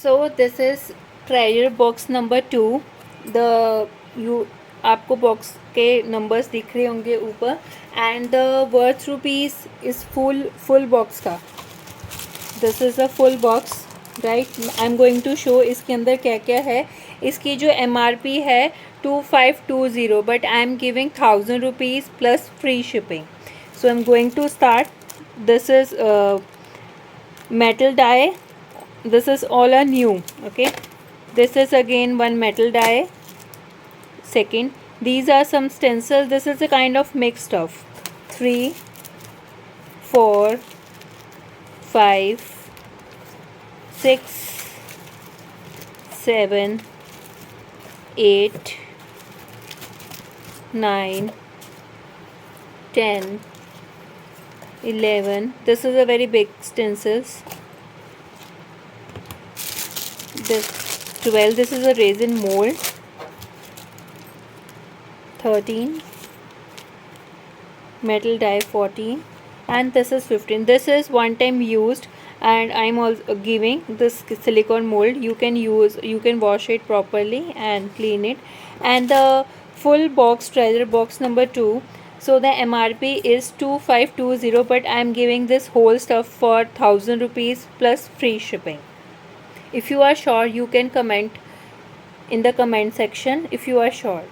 So this is treasure box number 2. The you आपको box के numbers दिख रहे होंगे ऊपर. And the worth rupees is full box का. This is a full box, right. I am going to show इसके अंदर क्या क्या है. इसकी जो MRP है 2520, but I am giving 1000 rupees plus free shipping. So I am going to start. This is metal die. This is all are new. Okay, this is again one metal die. Second, these are some stencils. This is a kind of mixed of 3 4 5 6 7 8 9 10 11. This is a very big stencils. This 12. This is a resin mold. 13 metal die. 14, and this is 15. This is one time used, and I'm also giving this silicone mold. You can wash it properly and clean it. And the full box, treasure box number 2. So the MRP is 2520, but I'm giving this whole stuff for 1000 rupees plus free shipping. If you are sure, you can comment in the comment section if you are sure.